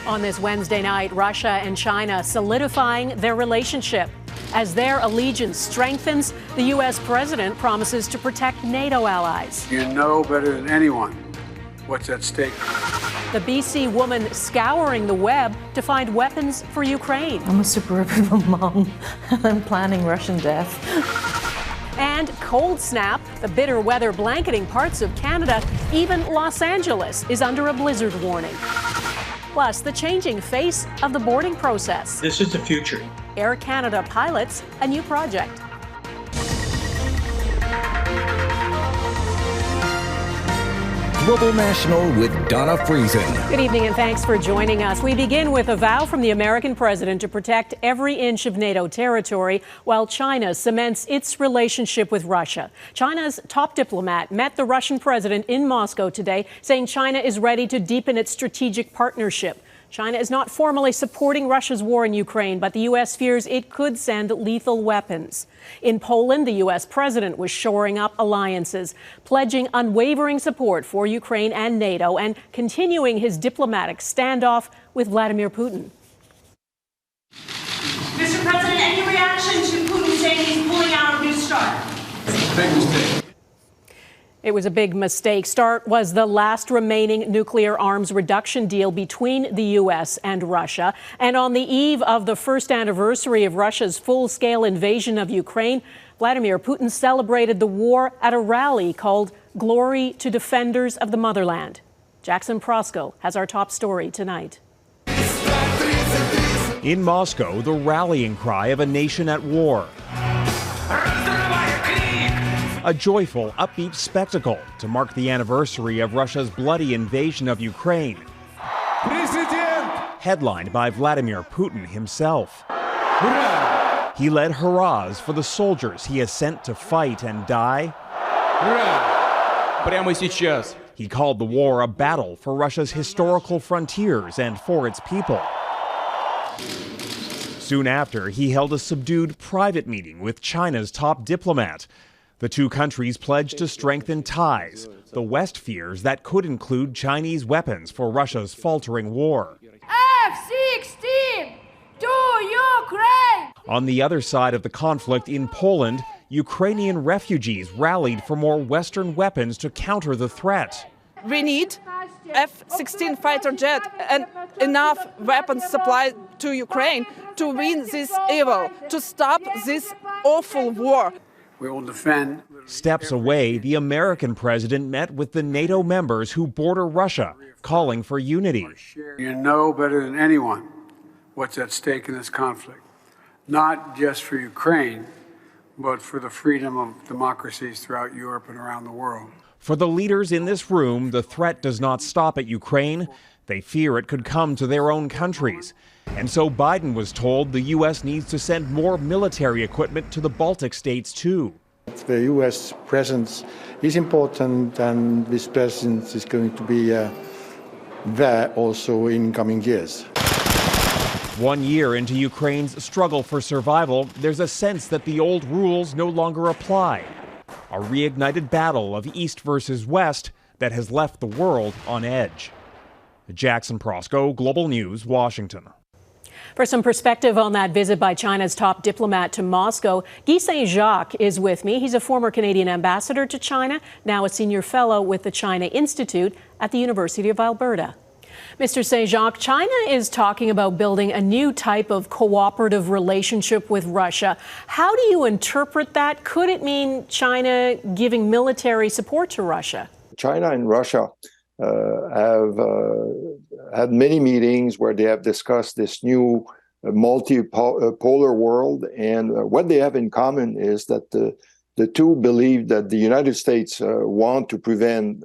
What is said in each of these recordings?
On this Wednesday night, Russia and China solidifying their relationship. As their allegiance strengthens, the U.S. president promises to protect NATO allies. You know better than anyone what's at stake. The BC woman scouring the web to find weapons for Ukraine. I'm a suburban mom. I'm planning Russian death. And cold snap, the bitter weather blanketing parts of Canada. Even Los Angeles is under a blizzard warning. Plus, the changing face of the boarding process. This is the future. Air Canada pilots a new project. Global National with Dawna Friesen. Good evening and thanks for joining us. We begin with a vow from the American president to protect every inch of NATO territory while China cements its relationship with Russia. China's top diplomat met the Russian president in Moscow today, saying China is ready to deepen its strategic partnership. China is not formally supporting Russia's war in Ukraine, but the U.S. fears it could send lethal weapons. In Poland, the U.S. president was shoring up alliances, pledging unwavering support for Ukraine and NATO, and continuing his diplomatic standoff with Vladimir Putin. Mr. President, any reaction to Putin saying he's pulling out of New START? Big mistake. It was a big mistake. START was the last remaining nuclear arms reduction deal between the U.S. and Russia. And on the eve of the first anniversary of Russia's full-scale invasion of Ukraine, Vladimir Putin celebrated the war at a rally called Glory to Defenders of the Motherland. Jackson Proskow has our top story tonight. In Moscow, the rallying cry of a nation at war. A joyful, upbeat spectacle to mark the anniversary of Russia's bloody invasion of Ukraine. President! Headlined by Vladimir Putin himself. Hurrah! He led hurrahs for the soldiers he has sent to fight and die. Hurrah! Прямо сейчас. He called the war a battle for Russia's historical frontiers and for its people. Soon after, he held a subdued private meeting with China's top diplomat. The two countries pledged to strengthen ties. The West fears that could include Chinese weapons for Russia's faltering war. F-16 to Ukraine! On the other side of the conflict in Poland, Ukrainian refugees rallied for more Western weapons to counter the threat. We need F-16 fighter jet and enough weapons supplied to Ukraine to win this evil, to stop this awful war. We will defend. Steps away, the American president met with the NATO members who border Russia, calling for unity. You know better than anyone what's at stake in this conflict, not just for Ukraine, but for the freedom of democracies throughout Europe and around the world. For the leaders in this room, the threat does not stop at Ukraine. They fear it could come to their own countries. And so Biden was told the U.S. needs to send more military equipment to the Baltic states, too. The U.S. presence is important, and this presence is going to be there also in coming years. 1 year into Ukraine's struggle for survival, there's a sense that the old rules no longer apply. A reignited battle of East versus West that has left the world on edge. Jackson Proskow, Global News, Washington. For some perspective on that visit by China's top diplomat to Moscow, Guy Saint-Jacques is with me. He's a former Canadian ambassador to China, now a senior fellow with the China Institute at the University of Alberta. Mr. Saint-Jacques, China is talking about building a new type of cooperative relationship with Russia. How do you interpret that? Could it mean China giving military support to Russia? China and Russia have had many meetings where they have discussed this new multipolar world. And what they have in common is that the two believe that the United States want to prevent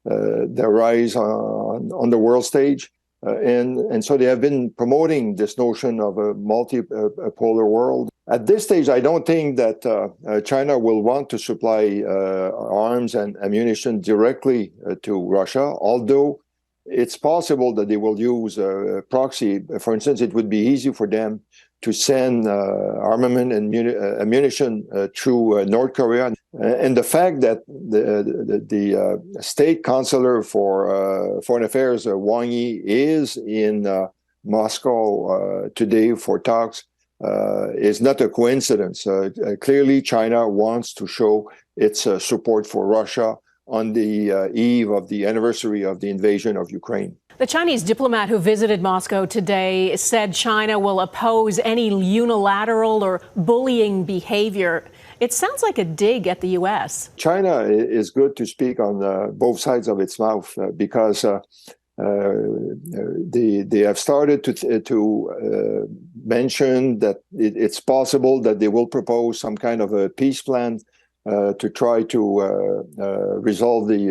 their rise on the world stage. And so they have been promoting this notion of a multipolar world. At this stage, I don't think that China will want to supply arms and ammunition directly to Russia, although it's possible that they will use proxy. For instance, it would be easy for them to send armament and ammunition through North Korea. And the fact that the state counselor for foreign affairs, Wang Yi, is in Moscow today for talks is not a coincidence. Clearly, China wants to show its support for Russia on the eve of the anniversary of the invasion of Ukraine. The Chinese diplomat who visited Moscow today said China will oppose any unilateral or bullying behavior. It sounds like a dig at the U.S. China is good to speak on both sides of its mouth because they have started to mention that it's possible that they will propose some kind of a peace plan to try to resolve the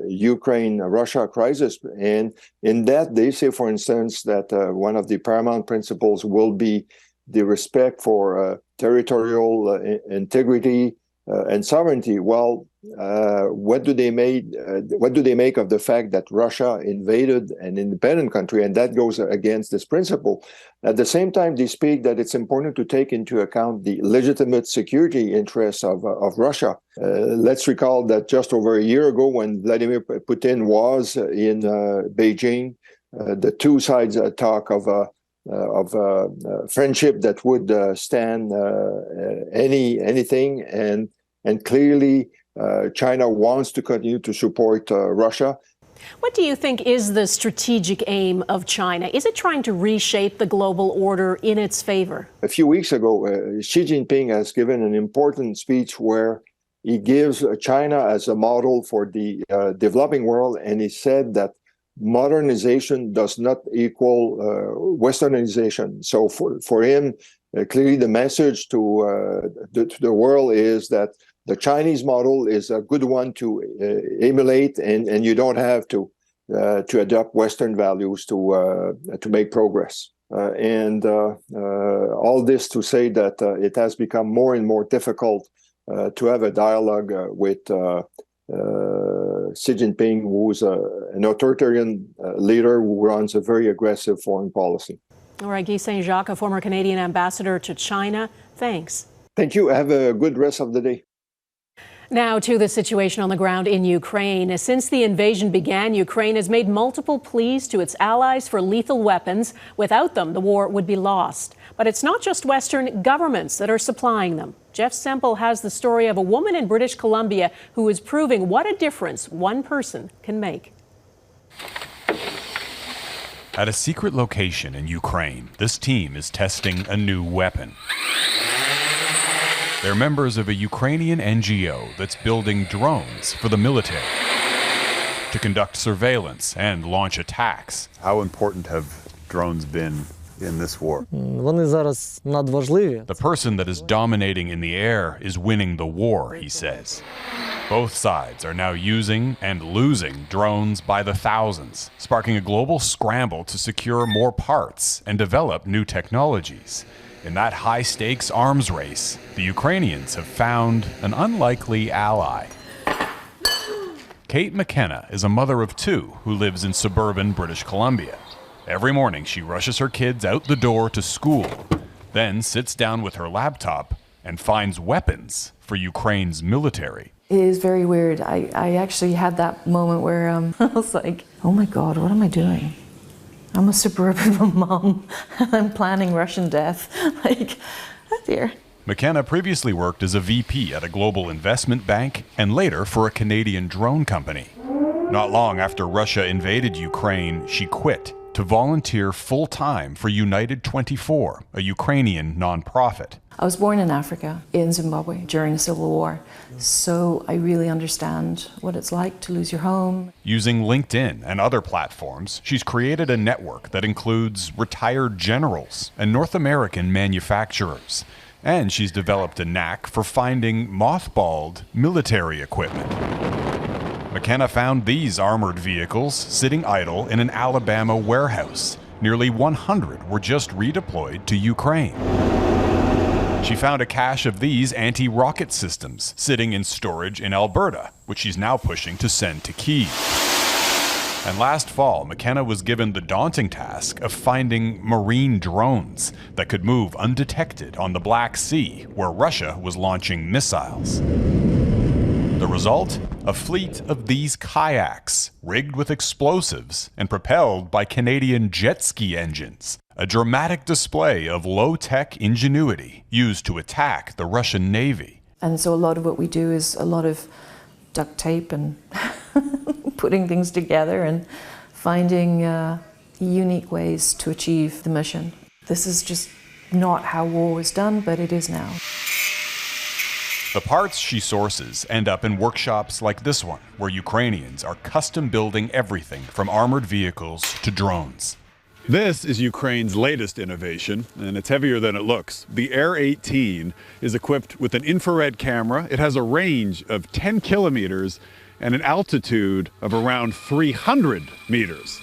Ukraine-Russia crisis. And in that, they say, for instance, that one of the paramount principles will be the respect for territorial integrity and sovereignty. Well, what do they make of the fact that Russia invaded an independent country, and that goes against this principle? At the same time, they speak that it's important to take into account the legitimate security interests of Russia. Let's recall that just over a year ago, when Vladimir Putin was in Beijing, the two sides talk of friendship that would stand anything, and clearly China wants to continue to support Russia. What do you think is the strategic aim of China? Is it trying to reshape the global order in its favor? A few weeks ago, Xi Jinping has given an important speech where he gives China as a model for the developing world, and he said that modernization does not equal westernization. So for him, clearly the message to the world is that the Chinese model is a good one to emulate, and you don't have to adopt Western values to make progress. And all this to say that it has become more and more difficult to have a dialogue with Xi Jinping, who's an authoritarian leader who runs a very aggressive foreign policy. All right, Guy Saint-Jacques, a former Canadian ambassador to China. Thanks. Thank you. Have a good rest of the day. Now to the situation on the ground in Ukraine. Since the invasion began, Ukraine has made multiple pleas to its allies for lethal weapons. Without them, the war would be lost. But it's not just Western governments that are supplying them. Jeff Semple has the story of a woman in British Columbia who is proving what a difference one person can make. At a secret location in Ukraine, this team is testing a new weapon. They're members of a Ukrainian NGO that's building drones for the military to conduct surveillance and launch attacks. How important have drones been in this war? The person that is dominating in the air is winning the war, he says. Both sides are now using and losing drones by the thousands, sparking a global scramble to secure more parts and develop new technologies. In that high-stakes arms race, the Ukrainians have found an unlikely ally. Kate McKenna is a mother of two who lives in suburban British Columbia. Every morning, she rushes her kids out the door to school, then sits down with her laptop and finds weapons for Ukraine's military. It is very weird. I actually had that moment where I was like, oh my God, what am I doing? I'm a suburban mom, and I'm planning Russian death. Like, oh dear. McKenna previously worked as a VP at a global investment bank and later for a Canadian drone company. Not long after Russia invaded Ukraine, she quit to volunteer full-time for United 24, a Ukrainian nonprofit. I was born in Africa, in Zimbabwe, during the Civil War. So I really understand what it's like to lose your home. Using LinkedIn and other platforms, she's created a network that includes retired generals and North American manufacturers. And she's developed a knack for finding mothballed military equipment. McKenna found these armored vehicles sitting idle in an Alabama warehouse. Nearly 100 were just redeployed to Ukraine. She found a cache of these anti-rocket systems sitting in storage in Alberta, which she's now pushing to send to Kyiv. And last fall, McKenna was given the daunting task of finding marine drones that could move undetected on the Black Sea, where Russia was launching missiles. The result? A fleet of these kayaks, rigged with explosives and propelled by Canadian jet ski engines. A dramatic display of low-tech ingenuity used to attack the Russian Navy. And so a lot of what we do is a lot of duct tape and putting things together and finding unique ways to achieve the mission. This is just not how war was done, but it is now. The parts she sources end up in workshops like this one, where Ukrainians are custom building everything from armored vehicles to drones. This is Ukraine's latest innovation, and it's heavier than it looks. The Air 18 is equipped with an infrared camera. It has a range of 10 kilometers and an altitude of around 300 meters.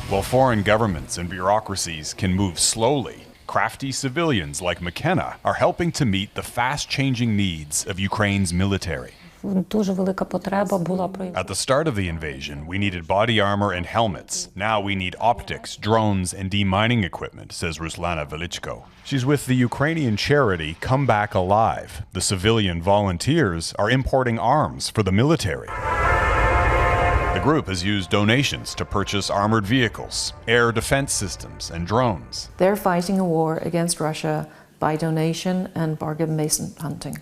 While foreign governments and bureaucracies can move slowly, crafty civilians like McKenna are helping to meet the fast-changing needs of Ukraine's military. At the start of the invasion, we needed body armor and helmets. Now we need optics, drones, and demining equipment, says Ruslana Velichko. She's with the Ukrainian charity Come Back Alive. The civilian volunteers are importing arms for the military. The group has used donations to purchase armored vehicles, air defense systems, and drones. They're fighting a war against Russia by donation and bargain basement hunting.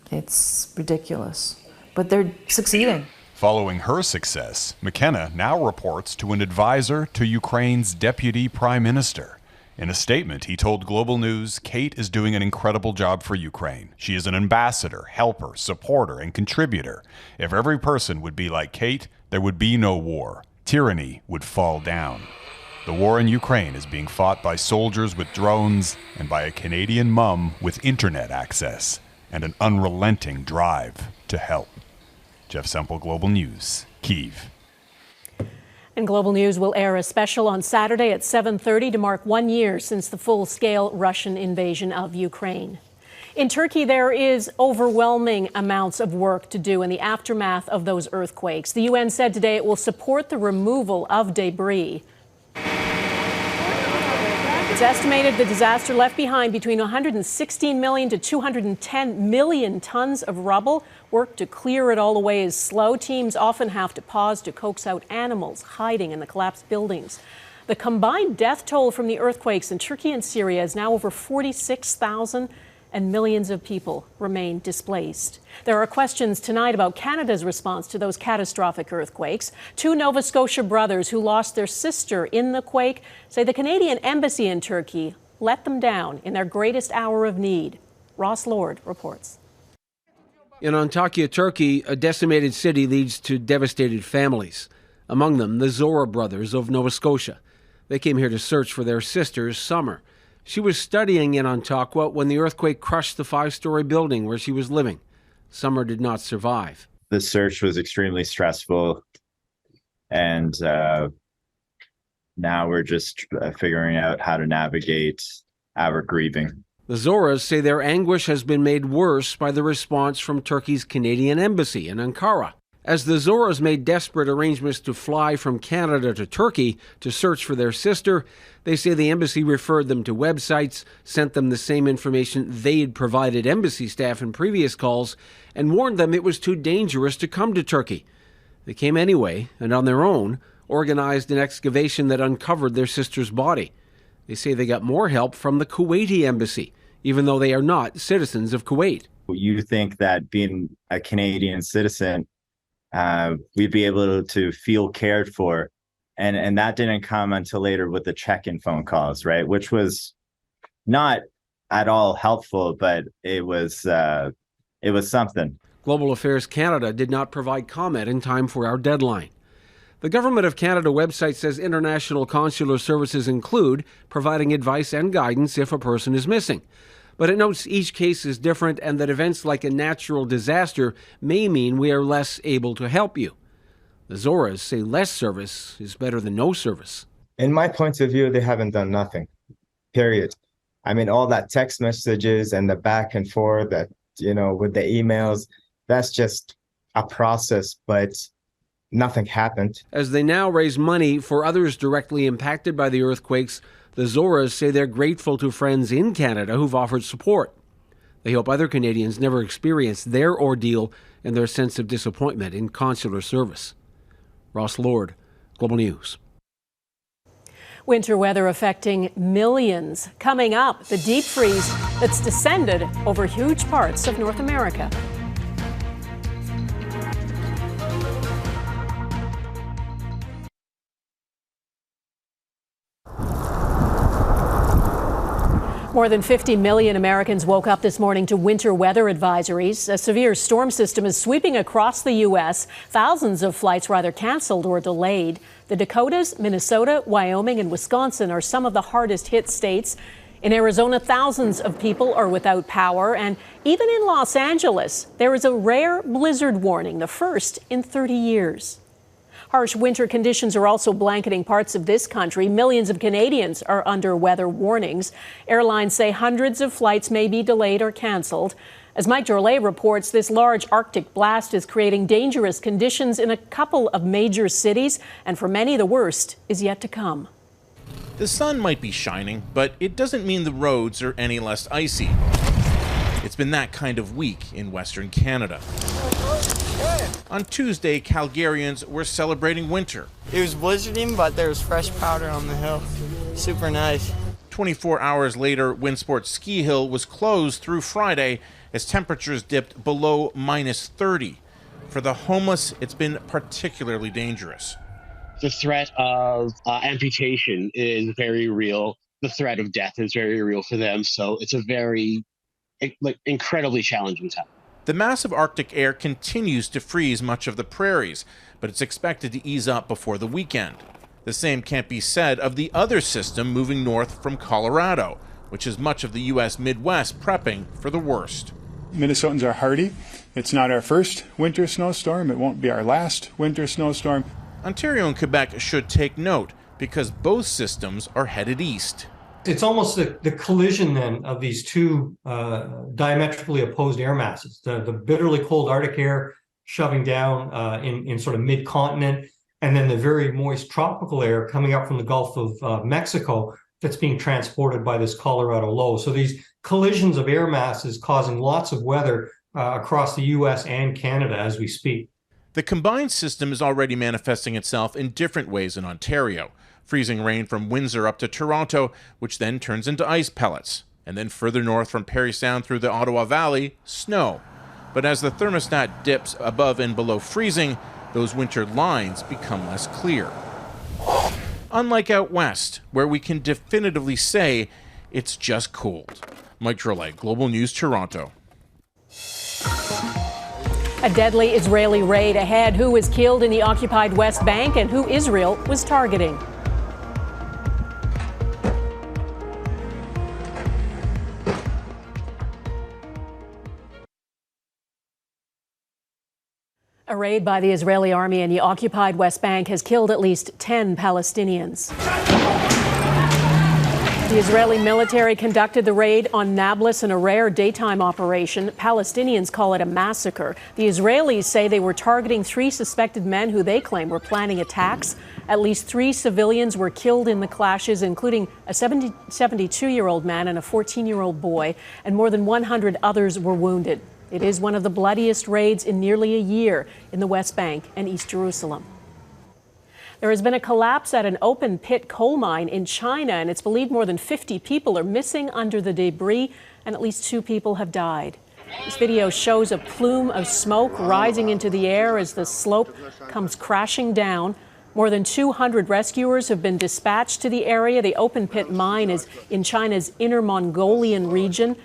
It's ridiculous, but they're succeeding. Following her success, McKenna now reports to an advisor to Ukraine's deputy prime minister. In a statement, he told Global News, Kate is doing an incredible job for Ukraine. She is an ambassador, helper, supporter, and contributor. If every person would be like Kate, there would be no war. Tyranny would fall down. The war in Ukraine is being fought by soldiers with drones and by a Canadian mum with internet access and an unrelenting drive to help. Jeff Semple, Global News, Kyiv. And Global News will air a special on Saturday at 7:30 to mark 1 year since the full-scale Russian invasion of Ukraine. In Turkey, there is overwhelming amounts of work to do in the aftermath of those earthquakes. The UN said today it will support the removal of debris. It's estimated the disaster left behind between 116 million to 210 million tons of rubble. Work to clear it all away is slow. Teams often have to pause to coax out animals hiding in the collapsed buildings. The combined death toll from the earthquakes in Turkey and Syria is now over 46,000, and millions of people remain displaced. There are questions tonight about Canada's response to those catastrophic earthquakes. Two Nova Scotia brothers who lost their sister in the quake say the Canadian embassy in Turkey let them down in their greatest hour of need. Ross Lord reports. In Antakya, Turkey, a decimated city leads to devastated families. Among them, the Zora brothers of Nova Scotia. They came here to search for their sister's Summer. She was studying in Antakya when the earthquake crushed the 5-story building where she was living. Summer did not survive. The search was extremely stressful, and now we're just figuring out how to navigate our grieving. The Zoras say their anguish has been made worse by the response from Turkey's Canadian embassy in Ankara. As the Zoras made desperate arrangements to fly from Canada to Turkey to search for their sister, they say the embassy referred them to websites, sent them the same information they'd provided embassy staff in previous calls, and warned them it was too dangerous to come to Turkey. They came anyway, and on their own, organized an excavation that uncovered their sister's body. They say they got more help from the Kuwaiti embassy, even though they are not citizens of Kuwait. You think that being a Canadian citizen, we'd be able to feel cared for. And that didn't come until later with the check-in phone calls, right? Which was not at all helpful, but it was something. Global Affairs Canada did not provide comment in time for our deadline. The Government of Canada website says international consular services include providing advice and guidance if a person is missing. But it notes each case is different and that events like a natural disaster may mean we are less able to help you. The Zoras say less service is better than no service. In my point of view, they haven't done nothing, period. I mean, all that text messages and the back and forth that, with the emails, that's just a process. But nothing happened. As they now raise money for others directly impacted by the earthquakes, the Zoras say they're grateful to friends in Canada who've offered support. They hope other Canadians never experience their ordeal and their sense of disappointment in consular service. Ross Lord, Global News. Winter weather affecting millions. Coming up, the deep freeze that's descended over huge parts of North America. More than 50 million Americans woke up this morning to winter weather advisories. A severe storm system is sweeping across the U.S. Thousands of flights were either canceled or delayed. The Dakotas, Minnesota, Wyoming, and Wisconsin are some of the hardest hit states. In Arizona, thousands of people are without power. And even in Los Angeles, there is a rare blizzard warning, the first in 30 years. Harsh winter conditions are also blanketing parts of this country. Millions of Canadians are under weather warnings. Airlines say hundreds of flights may be delayed or canceled. As Mike Drolet reports, this large Arctic blast is creating dangerous conditions in a couple of major cities, and for many, the worst is yet to come. The sun might be shining, but it doesn't mean the roads are any less icy. It's been that kind of week in Western Canada. On Tuesday, Calgarians were celebrating winter. It was blizzarding, but there was fresh powder on the hill. Super nice. 24 hours later, Windsport Ski Hill was closed through Friday as temperatures dipped below -30. For the homeless, it's been particularly dangerous. The threat of amputation is very real. The threat of death is very real for them. So it's a very incredibly challenging time. The massive Arctic air continues to freeze much of the prairies, but it's expected to ease up before the weekend. The same can't be said of the other system moving north from Colorado, which is much of the U.S. Midwest prepping for the worst. Minnesotans are hardy. It's not our first winter snowstorm. It won't be our last winter snowstorm. Ontario and Quebec should take note because both systems are headed east. It's almost the collision then of these two diametrically opposed air masses, the bitterly cold Arctic air shoving down in sort of mid-continent, and then the very moist tropical air coming up from the Gulf of Mexico that's being transported by this Colorado low. So these collisions of air masses causing lots of weather across the U.S. and Canada as we speak. The combined system is already manifesting itself in different ways in Ontario. Freezing rain from Windsor up to Toronto, which then turns into ice pellets. And then further north from Parry Sound through the Ottawa Valley, snow. But as the thermostat dips above and below freezing, those winter lines become less clear. Unlike out west, where we can definitively say it's just cold. Mike Drolet, Global News, Toronto. A deadly Israeli raid ahead. Who was killed in the occupied West Bank and who Israel was targeting? A raid by the Israeli army in the occupied West Bank has killed at least 10 Palestinians. The Israeli military conducted the raid on Nablus in a rare daytime operation. Palestinians call it a massacre. The Israelis say they were targeting 3 suspected men who they claim were planning attacks. At least 3 civilians were killed in the clashes, including a 72-year-old man and a 14-year-old boy, and more than 100 others were wounded. It is one of the bloodiest raids in nearly a year in the West Bank and East Jerusalem. There has been a collapse at an open pit coal mine in China, and it's believed more than 50 people are missing under the debris, and at least 2 people have died. This video shows a plume of smoke rising into the air as the slope comes crashing down. More than 200 rescuers have been dispatched to the area. The open pit mine is in China's Inner Mongolian region,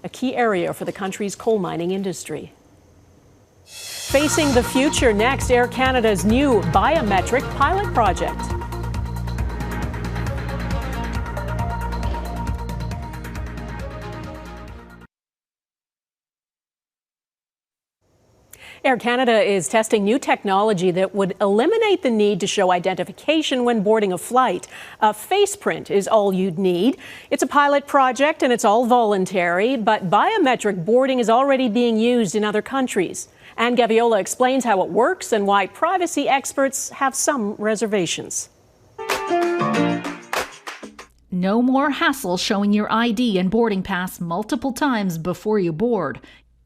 a key area for the country's coal mining industry. Facing the future next, Air Canada's new biometric pilot project. Air Canada is testing new technology that would eliminate the need to show identification when boarding a flight. A face print is all you'd need. It's a pilot project and it's all voluntary, but biometric boarding is already being used in other countries. Anne Gaviola explains how it works and why privacy experts have some reservations. No more hassle showing your ID and boarding pass multiple times before you board.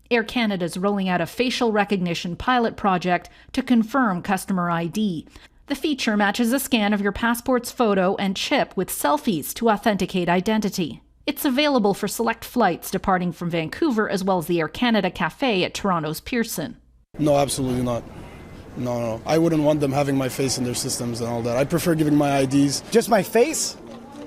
Air Canada's rolling out a facial recognition pilot project to confirm customer ID. The feature matches a scan of your passport's photo and chip with selfies to authenticate identity. It's available for select flights departing from Vancouver as well as the Air Canada Cafe at Toronto's Pearson. No, absolutely not. No. I wouldn't want them having my face in their systems and all that. I prefer giving my IDs. Just my face?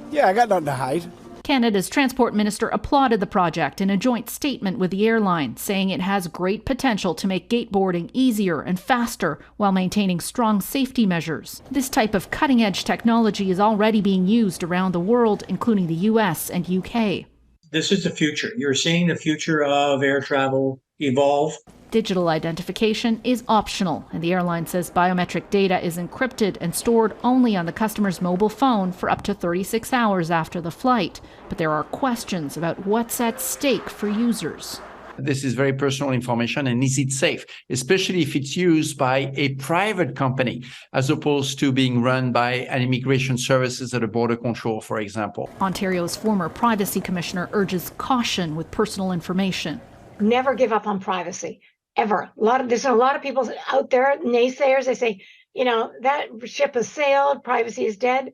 Yeah, I got nothing to hide. Canada's Transport Minister applauded the project in a joint statement with the airline, saying it has great potential to make gate boarding easier and faster while maintaining strong safety measures. This type of cutting-edge technology is already being used around the world, including the US and UK. This is the future. You're seeing the future of air travel evolve. Digital identification is optional, and the airline says biometric data is encrypted and stored only on the customer's mobile phone for up to 36 hours after the flight. But there are questions about what's at stake for users. This is very personal information, and is it safe, especially if it's used by a private company as opposed to being run by an immigration services at a border control, for example. Ontario's former privacy commissioner urges caution with personal information. Never give up on privacy. Ever. There's a lot of people out there, naysayers, they say, that ship has sailed, privacy is dead.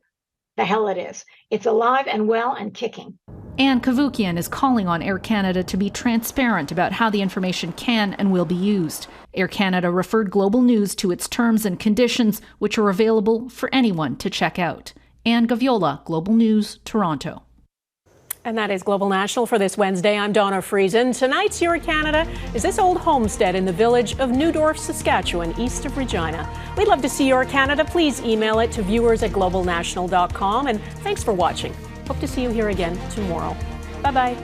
The hell it is. It's alive and well and kicking. Anne Kavukian is calling on Air Canada to be transparent about how the information can and will be used. Air Canada referred Global News to its terms and conditions, which are available for anyone to check out. Anne Gaviola, Global News, Toronto. And that is Global National for this Wednesday. I'm Dawna Friesen. Tonight's Your Canada is this old homestead in the village of Newdorf, Saskatchewan, east of Regina. We'd love to see Your Canada. Please email it to viewers@globalnational.com. And thanks for watching. Hope to see you here again tomorrow. Bye-bye.